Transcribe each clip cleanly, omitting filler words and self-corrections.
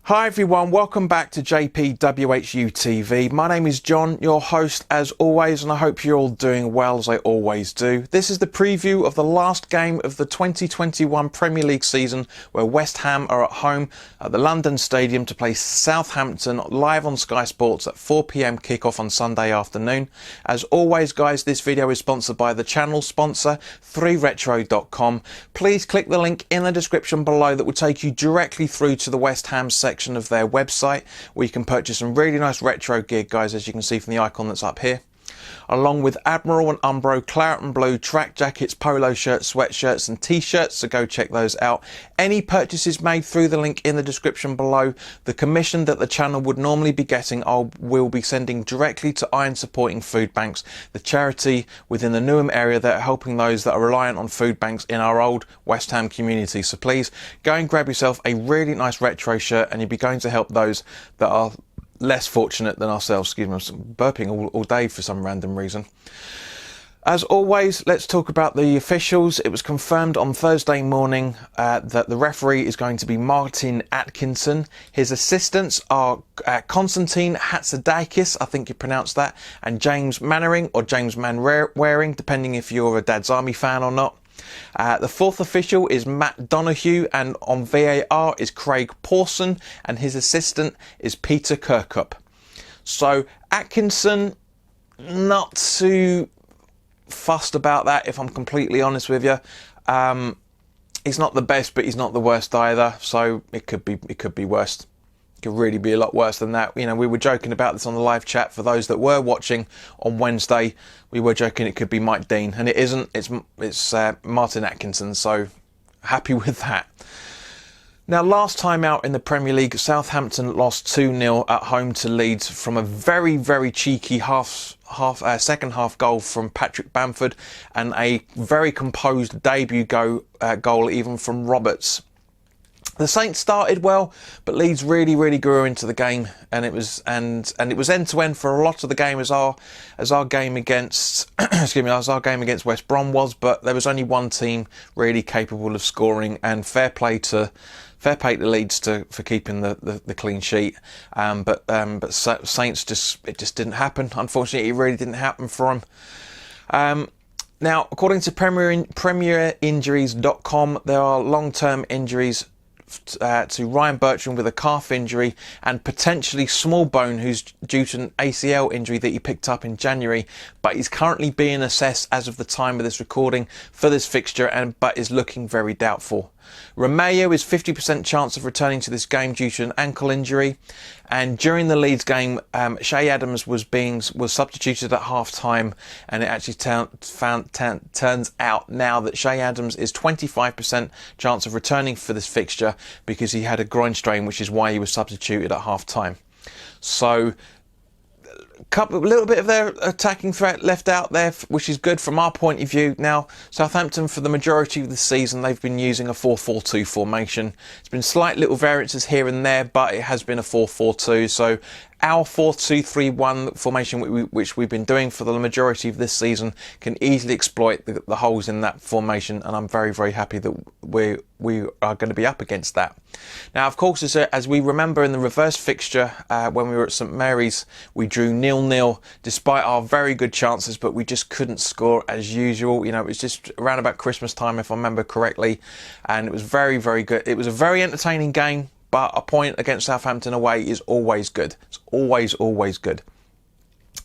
Hi everyone, welcome back to WHU TV. My name is John, your host as always, and I hope you're all doing well as I always do. This is the preview of the last game of the 2021 Premier League season, where West Ham are at home at the London Stadium to play Southampton live on Sky Sports at 4 PM kickoff on Sunday afternoon. As always guys, this video is sponsored by the channel sponsor 3retro.com. Please click the link in the description below that will take you directly through to the West Ham section of their website, where you can purchase some really nice retro gear, guys, as you can see from the icon that's up here, along with Admiral and Umbro claret and blue track jackets, polo shirts, sweatshirts and t-shirts, so go check those out. Any purchases made through the link in the description below, the commission that the channel would normally be getting, will be sending directly to Iron Supporting Food Banks, the charity within the Newham area that are helping those that are reliant on food banks in our old West Ham community. So please go and grab yourself a really nice retro shirt, and you'll be going to help those that are less fortunate than ourselves. Excuse me, I'm burping all day for some random reason. As always, let's talk about the officials. It was confirmed on Thursday morning that the referee is going to be Martin Atkinson. His assistants are Konstantin Hatzidakis, I think you pronounce that, and James Mannering, or James Manwaring, depending if you're a Dad's Army fan or not. The fourth official is Matt Donoghue, and on VAR is Craig Pawson, and his assistant is Peter Kirkup. So Atkinson, not too fussed about that, if I'm completely honest with you. He's not the best, but he's not the worst either, so it could be worse. Could really be a lot worse than that. You know, we were joking about this on the live chat. For those that were watching on Wednesday, we were joking it could be Mike Dean, and it isn't. It's Martin Atkinson, so happy with that. Now, last time out in the Premier League, Southampton lost 2-0 at home to Leeds from a very, very cheeky second half goal from Patrick Bamford, and a very composed debut goal even from Roberts. The Saints started well, but Leeds really grew into the game, and it was end to end for a lot of the game, as our game against as our game against West Brom was. But there was only one team really capable of scoring, and fair play to Leeds for keeping the clean sheet. But Saints it just didn't happen. Unfortunately, it really didn't happen for them. Now, according to Premierinjuries.com, there are long-term injuries to Ryan Bertrand with a calf injury, and potentially Smallbone, who's due to an ACL injury that he picked up in January, but he's currently being assessed as of the time of this recording for this fixture, but is looking very doubtful. Romeo is 50% chance of returning to this game due to an ankle injury, and during the Leeds game, Shay Adams was substituted at half time, and it actually turns out now that Shay Adams is 25% chance of returning for this fixture because he had a groin strain, which is why he was substituted at half time. So a little bit of their attacking threat left out there, which is good from our point of view. Now, Southampton, for the majority of the season, they've been using a 4-4-2 formation. It's been slight little variances here and there, but it has been a 4-4-2. So our 4-2-3-1 formation, which we've been doing for the majority of this season, can easily exploit the holes in that formation, and I'm very happy that we are going to be up against that. Now, of course, as we remember in the reverse fixture, when we were at St Mary's, we drew 0-0 despite our very good chances, but we just couldn't score as usual. You know, it was just around about Christmas time, if I remember correctly, and it was very good. It was a very entertaining game, but a point against Southampton away is always good. It's always good.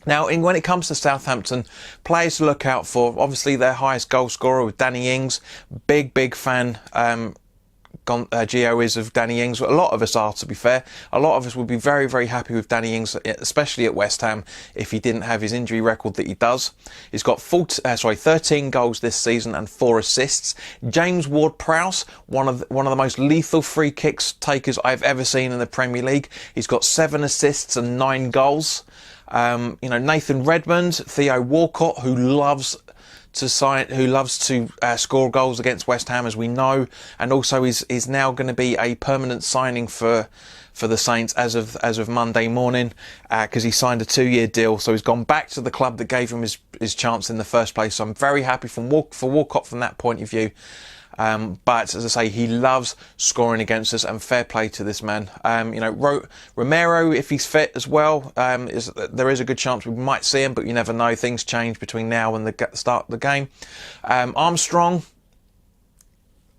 Now, when it comes to Southampton, players to look out for, obviously their highest goal scorer with Danny Ings. Big fan Gio is of Danny Ings. A lot of us are, to be fair. A lot of us would be very happy with Danny Ings, especially at West Ham, if he didn't have his injury record that he does. He's got 13 goals this season and 4 assists. James Ward-Prowse, one of the most lethal free kicks takers I've ever seen in the Premier League. He's got 7 assists and 9 goals. You know, Nathan Redmond, Theo Walcott, who loves to score goals against West Ham, as we know, and also is now going to be a permanent signing for the Saints as of Monday morning, because he signed a 2-year deal, so he's gone back to the club that gave him his chance in the first place. So I'm very happy for Walcott from that point of view. But as I say, he loves scoring against us, and fair play to this man. You know, Romero, if he's fit as well, there is a good chance we might see him, but you never know. Things change between now and the start of the game. Armstrong,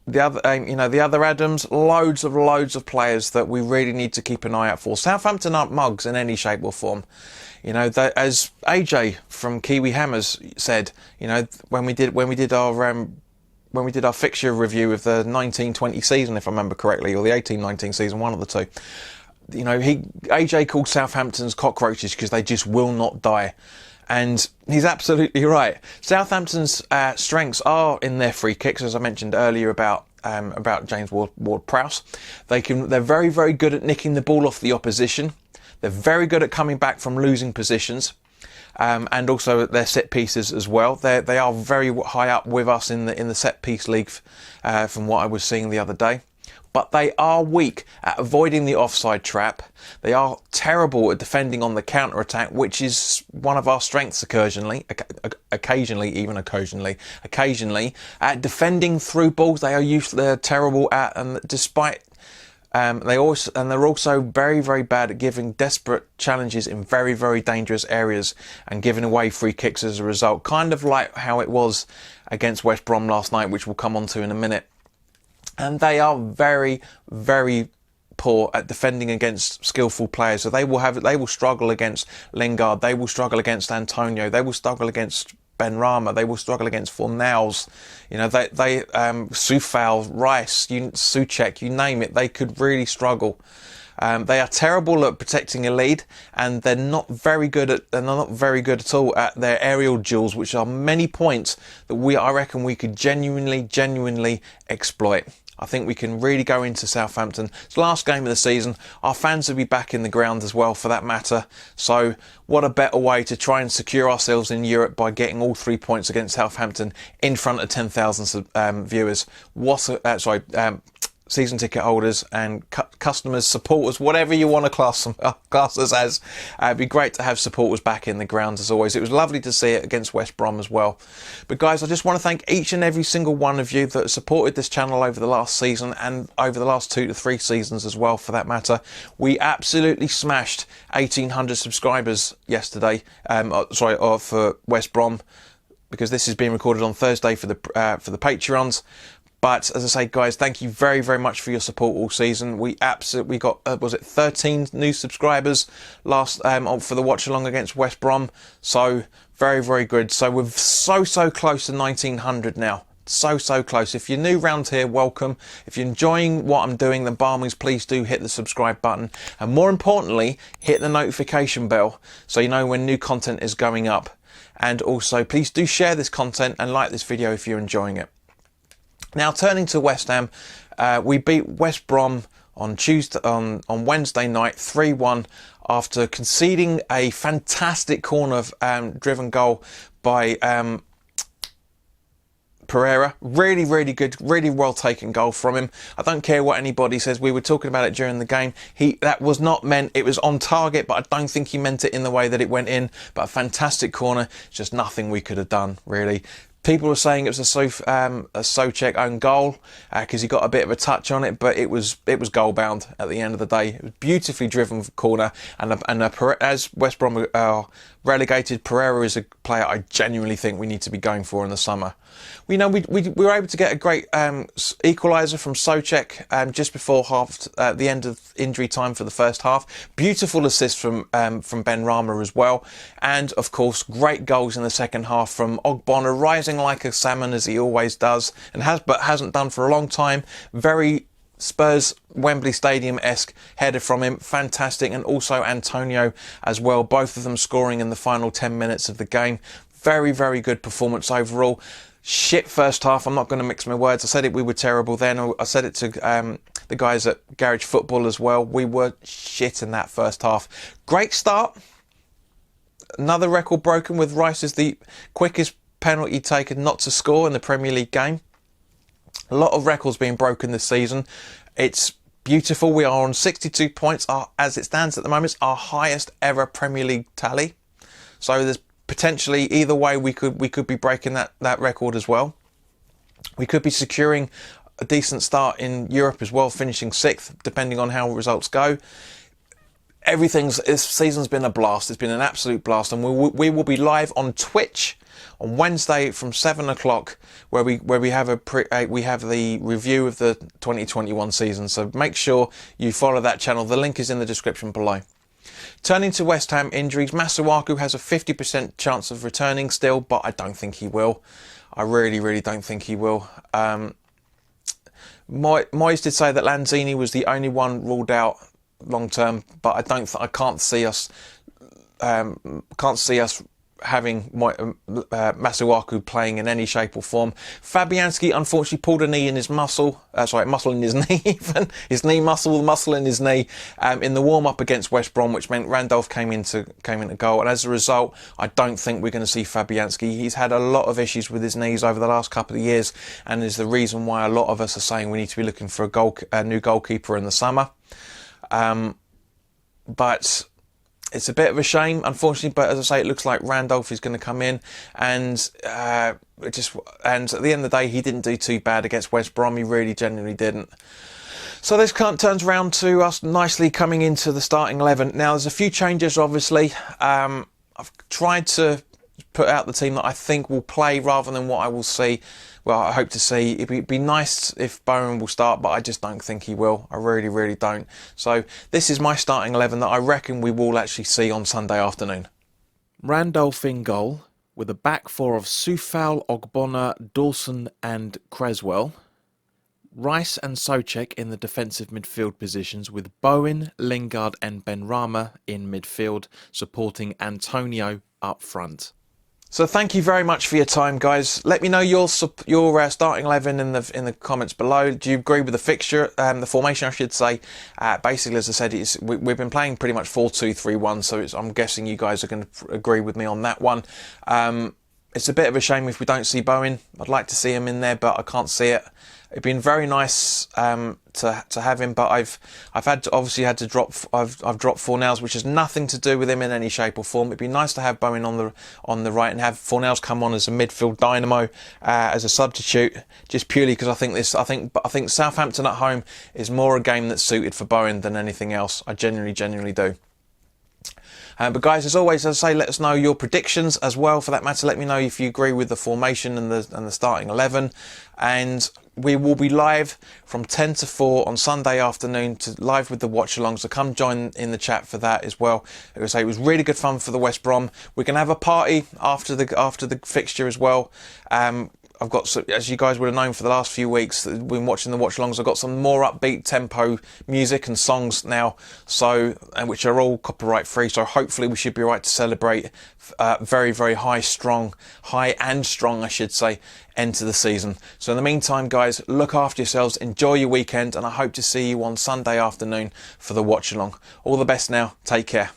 the other Adams, loads of players that we really need to keep an eye out for. Southampton aren't mugs in any shape or form. You know, as AJ from Kiwi Hammers said, you know, when we did our fixture review of the 19-20 season, if I remember correctly, or the 18-19 season, one of the two. You know, AJ called Southampton's cockroaches because they just will not die. And he's absolutely right. Southampton's strengths are in their free kicks, as I mentioned earlier about James Ward-Prowse. They're very, very good at nicking the ball off the opposition. They're very good at coming back from losing positions. And also their set pieces as well. They are very high up with us in the set piece league, from what I was seeing the other day. But they are weak at avoiding the offside trap. They are terrible at defending on the counter attack, which is one of our strengths occasionally at defending through balls. They're terrible at, and despite. They're also very, very bad at giving desperate challenges in very, very dangerous areas and giving away free kicks as a result. Kind of like how it was against West Brom last night, which we'll come on to in a minute. And they are very, very poor at defending against skillful players. So they will struggle against Lingard. They will struggle against Antonio. They will struggle against Benrahma. They will struggle against Fornals. You know, Soufal, Rice, Soucek, you name it. They could really struggle. They are terrible at protecting a lead, and they're not very good at all at their aerial duels, which are many points that I reckon we could genuinely exploit. I think we can really go into Southampton. It's the last game of the season. Our fans will be back in the ground as well, for that matter. So what a better way to try and secure ourselves in Europe by getting all 3 points against Southampton in front of 10,000 viewers. Season ticket holders and customers, supporters, whatever you want to class us as. It'd be great to have supporters back in the ground as always. It was lovely to see it against West Brom as well. But guys, I just want to thank each and every single one of you that supported this channel over the last season and over the last 2 to 3 seasons as well, for that matter. We absolutely smashed 1,800 subscribers yesterday. For West Brom, because this is being recorded on Thursday for the Patreons. But as I say, guys, thank you very, very much for your support all season. We got 13 new subscribers last for the watch along against West Brom. So very, very good. So we're so close to 1,900 now. So close. If you're new round here, welcome. If you're enjoying what I'm doing, then by all means, please do hit the subscribe button, and more importantly, hit the notification bell so you know when new content is going up. And also, please do share this content and like this video if you're enjoying it. Now, turning to West Ham, we beat West Brom on Wednesday night 3-1 after conceding a fantastic corner driven goal by Premiier. Really good, really well taken goal from him. I don't care what anybody says. We were talking about it during the game. That was not meant. It was on target, but I don't think he meant it in the way that it went in. But a fantastic corner. Just nothing we could have done, really. People were saying it was a Soucek own goal because he got a bit of a touch on it, but it was goal bound at the end of the day. It was beautifully driven corner, and as West Brom are relegated, Premiier is a player I genuinely think we need to be going for in the summer. We were able to get a great equaliser from Soucek just before the end of injury time for the first half. Beautiful assist from Benrahma as well, and of course great goals in the second half from Ogbonna, rising like a salmon as he always does, and hasn't done for a long time. Very Spurs Wembley Stadium-esque header from him, fantastic, and also Antonio as well, both of them scoring in the final 10 minutes of the game. Very good performance overall. Shit first half. I'm not going to mix my words. I said we were terrible then. I said it to the guys at Garage Football as well. We were shit in that first half. Great start. Another record broken with Rice as the quickest penalty taken not to score in the Premier League game. A lot of records being broken this season. It's beautiful. We are on 62 points. As it stands at the moment, it's our highest ever Premier League tally. So there's potentially either way we could be breaking that record as well. We could be securing a decent start in Europe as well, finishing 6th, depending on how results go. This season's been a blast. It's been an absolute blast, and we will be live on Twitch on Wednesday from 7 o'clock, where we have the review of the 2021 season. So make sure you follow that channel. The link is in the description below. Turning to West Ham injuries, Masuaku has a 50% chance of returning still, but I don't think he will. I really don't think he will. Moyes did say that Lanzini was the only one ruled out long term, but I can't see us having Masuaku playing in any shape or form. Fabianski unfortunately pulled a knee in his muscle in his knee, even his knee muscle, the muscle in his knee, in the warm up against West Brom, which meant Randolph came into goal, and as a result, I don't think we're going to see Fabianski. He's had a lot of issues with his knees over the last couple of years, and is the reason why a lot of us are saying we need to be looking for a new goalkeeper in the summer. But it's a bit of a shame, unfortunately. But as I say, it looks like Randolph is going to come in, and at the end of the day, he didn't do too bad against West Brom. He really genuinely didn't. So this turns around to us nicely coming into the starting 11. Now, there's a few changes, obviously. I've tried to put out the team that I think will play rather than what I will see. Well, I hope to see. It'd be nice if Bowen will start, but I just don't think he will. I really don't. So this is my starting 11 that I reckon we will actually see on Sunday afternoon. Randolph in goal, with a back four of Soufal, Ogbonna, Dawson and Creswell. Rice and Soucek in the defensive midfield positions, with Bowen, Lingard and Benrahma in midfield, supporting Antonio up front. So thank you very much for your time, guys. Let me know your starting 11 in the comments below. Do you agree with the fixture, the formation, I should say? Basically, as I said, we've been playing pretty much 4-2-3-1, so I'm guessing you guys are going to agree with me on that one. It's a bit of a shame if we don't see Bowen. I'd like to see him in there, but I can't see it. It'd been very nice to have him, but I've obviously had to drop. I've dropped Fornals, which has nothing to do with him in any shape or form. It'd be nice to have Bowen on the right and have Fornals come on as a midfield dynamo as a substitute, just purely because I think Southampton at home is more a game that's suited for Bowen than anything else. I genuinely do. But guys, as always, as I say, let us know your predictions as well. For that matter, let me know if you agree with the formation and the starting 11. And we will be live from 10 to 4 on Sunday afternoon, live with the watch-along. So come join in the chat for that as well. As I say, it was really good fun for the West Brom. We're going to have a party after the fixture as well. I've got, as you guys would have known for the last few weeks, been watching the watch-alongs, I've got some more upbeat tempo music and songs now, which are all copyright free. So hopefully we should be right to celebrate very high and strong, I should say, end to the season. So in the meantime, guys, look after yourselves, enjoy your weekend, and I hope to see you on Sunday afternoon for the watch-along. All the best now. Take care.